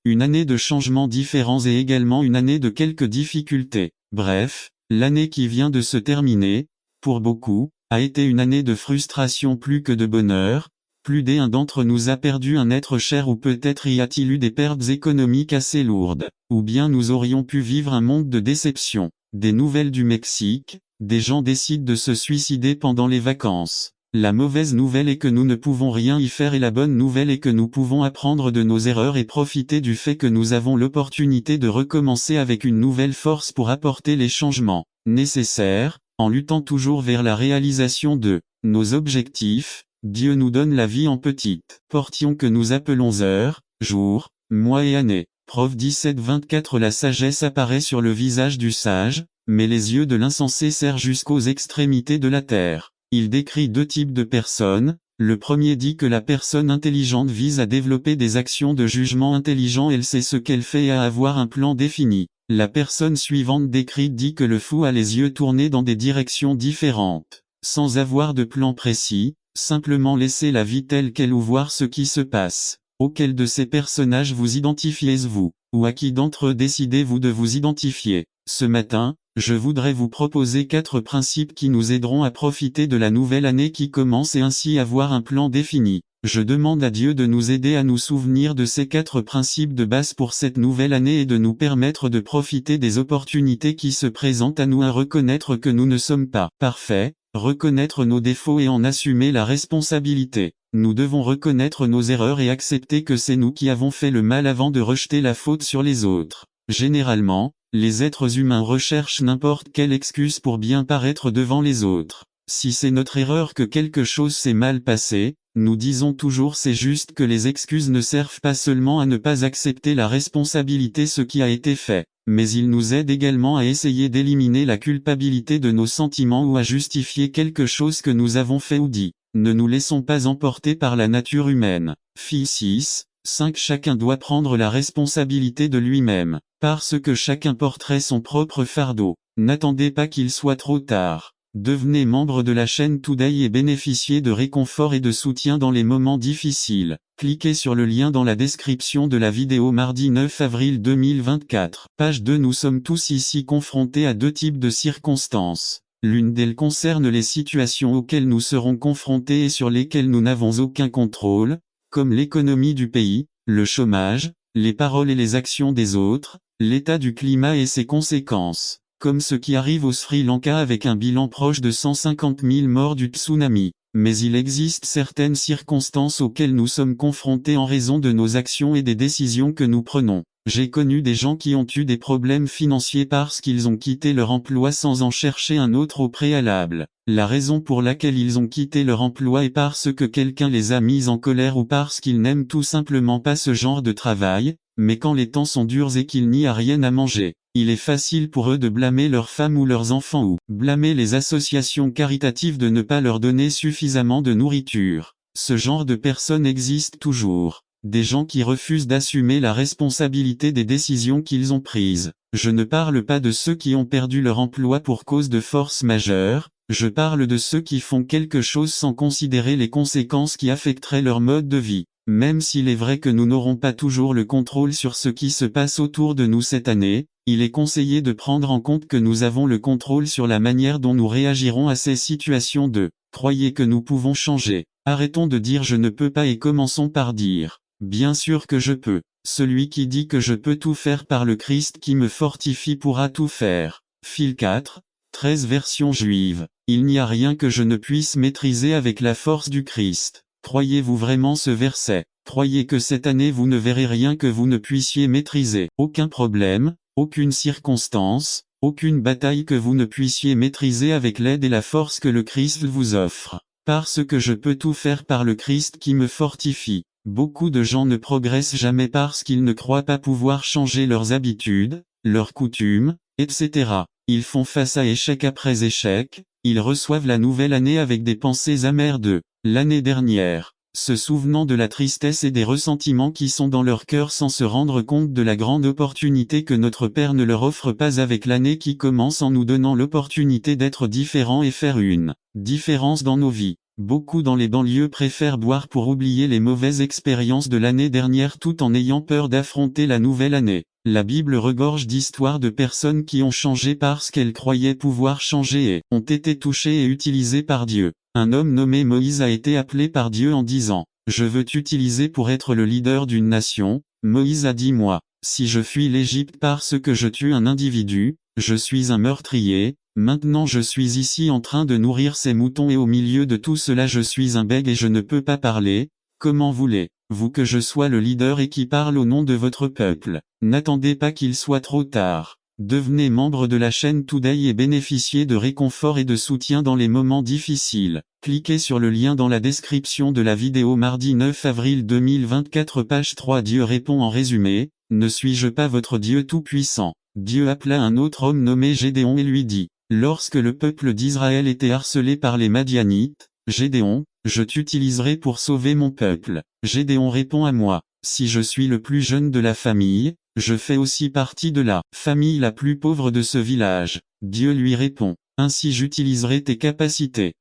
une année de changements différents et également une année de quelques difficultés. Bref, l'année qui vient de se terminer, pour beaucoup, a été une année de frustration plus que de bonheur. Plus d'un d'entre nous a perdu un être cher ou peut-être y a-t-il eu des pertes économiques assez lourdes. Ou bien nous aurions pu vivre un monde de déception. Des nouvelles du Mexique, des gens décident de se suicider pendant les vacances. La mauvaise nouvelle est que nous ne pouvons rien y faire et la bonne nouvelle est que nous pouvons apprendre de nos erreurs et profiter du fait que nous avons l'opportunité de recommencer avec une nouvelle force pour apporter les changements nécessaires, en luttant toujours vers la réalisation de nos objectifs. Dieu nous donne la vie en petites portions que nous appelons heures, jours, mois et années. Prof 17-24. La sagesse apparaît sur le visage du sage, mais les yeux de l'insensé serrent jusqu'aux extrémités de la terre. Il décrit deux types de personnes. Le premier dit que la personne intelligente vise à développer des actions de jugement intelligent, elle sait ce qu'elle fait et à avoir un plan défini. La personne suivante décrite dit que le fou a les yeux tournés dans des directions différentes, sans avoir de plan précis, simplement laisser la vie telle qu'elle ou voir ce qui se passe. Auquel de ces personnages vous identifiez-vous, ou à qui d'entre eux décidez-vous de vous identifier? Ce matin, je voudrais vous proposer 4 principes qui nous aideront à profiter de la nouvelle année qui commence et ainsi avoir un plan défini. Je demande à Dieu de nous aider à nous souvenir de ces 4 principes de base pour cette nouvelle année et de nous permettre de profiter des opportunités qui se présentent à nous, à reconnaître que nous ne sommes pas parfaits, reconnaître nos défauts et en assumer la responsabilité. Nous devons reconnaître nos erreurs et accepter que c'est nous qui avons fait le mal avant de rejeter la faute sur les autres. Généralement, les êtres humains recherchent n'importe quelle excuse pour bien paraître devant les autres. Si c'est notre erreur que quelque chose s'est mal passé, nous disons toujours c'est juste que les excuses ne servent pas seulement à ne pas accepter la responsabilité ce qui a été fait, mais ils nous aident également à essayer d'éliminer la culpabilité de nos sentiments ou à justifier quelque chose que nous avons fait ou dit. Ne nous laissons pas emporter par la nature humaine. Fi 6-5. Chacun doit prendre la responsabilité de lui-même, parce que chacun porterait son propre fardeau. N'attendez pas qu'il soit trop tard. Devenez membre de la chaîne Today et bénéficiez de réconfort et de soutien dans les moments difficiles. Cliquez sur le lien dans la description de la vidéo mardi 9 avril 2024. Page 2. Nous sommes tous ici confrontés à 2 types de circonstances. L'une d'elles concerne les situations auxquelles nous serons confrontés et sur lesquelles nous n'avons aucun contrôle, comme l'économie du pays, le chômage, les paroles et les actions des autres, l'état du climat et ses conséquences, comme ce qui arrive au Sri Lanka avec un bilan proche de 150 000 morts du tsunami. Mais il existe certaines circonstances auxquelles nous sommes confrontés en raison de nos actions et des décisions que nous prenons. J'ai connu des gens qui ont eu des problèmes financiers parce qu'ils ont quitté leur emploi sans en chercher un autre au préalable. La raison pour laquelle ils ont quitté leur emploi est parce que quelqu'un les a mis en colère ou parce qu'ils n'aiment tout simplement pas ce genre de travail, mais quand les temps sont durs et qu'il n'y a rien à manger, il est facile pour eux de blâmer leurs femmes ou leurs enfants ou blâmer les associations caritatives de ne pas leur donner suffisamment de nourriture. Ce genre de personnes existe toujours. Des gens qui refusent d'assumer la responsabilité des décisions qu'ils ont prises. Je ne parle pas de ceux qui ont perdu leur emploi pour cause de force majeure, je parle de ceux qui font quelque chose sans considérer les conséquences qui affecteraient leur mode de vie. Même s'il est vrai que nous n'aurons pas toujours le contrôle sur ce qui se passe autour de nous cette année, il est conseillé de prendre en compte que nous avons le contrôle sur la manière dont nous réagirons à ces situations. Croyez que nous pouvons changer. Arrêtons de dire je ne peux pas et commençons par dire bien sûr que je peux. Celui qui dit que je peux tout faire par le Christ qui me fortifie pourra tout faire. Phil 4-13 version juive. Il n'y a rien que je ne puisse maîtriser avec la force du Christ. Croyez-vous vraiment ce verset? Croyez que cette année vous ne verrez rien que vous ne puissiez maîtriser. Aucun problème, aucune circonstance, aucune bataille que vous ne puissiez maîtriser avec l'aide et la force que le Christ vous offre. Parce que je peux tout faire par le Christ qui me fortifie. Beaucoup de gens ne progressent jamais parce qu'ils ne croient pas pouvoir changer leurs habitudes, leurs coutumes, etc. Ils font face à échec après échec, ils reçoivent la nouvelle année avec des pensées amères de l'année dernière, se souvenant de la tristesse et des ressentiments qui sont dans leur cœur sans se rendre compte de la grande opportunité que notre Père ne leur offre pas avec l'année qui commence en nous donnant l'opportunité d'être différents et faire une différence dans nos vies. Beaucoup dans les banlieues préfèrent boire pour oublier les mauvaises expériences de l'année dernière tout en ayant peur d'affronter la nouvelle année. La Bible regorge d'histoires de personnes qui ont changé parce qu'elles croyaient pouvoir changer et ont été touchées et utilisées par Dieu. Un homme nommé Moïse a été appelé par Dieu en disant « Je veux t'utiliser pour être le leader d'une nation ». Moïse a dit « Moi, si je fuis l'Égypte parce que je tue un individu, je suis un meurtrier. Maintenant je suis ici en train de nourrir ces moutons et au milieu de tout cela je suis un bègue et je ne peux pas parler. Comment voulez-vous que je sois le leader et qui parle au nom de votre peuple? N'attendez pas qu'il soit trop tard. Devenez membre de la chaîne Today et bénéficiez de réconfort et de soutien dans les moments difficiles. Cliquez sur le lien dans la description de la vidéo mardi 9 avril 2024 page 3. Dieu répond en résumé, ne suis-je pas votre Dieu tout-puissant? Dieu appela un autre homme nommé Gédéon et lui dit, lorsque le peuple d'Israël était harcelé par les Madianites, Gédéon, je t'utiliserai pour sauver mon peuple. Gédéon répond à moi, si je suis le plus jeune de la famille, je fais aussi partie de la famille la plus pauvre de ce village. Dieu lui répond, ainsi j'utiliserai tes capacités.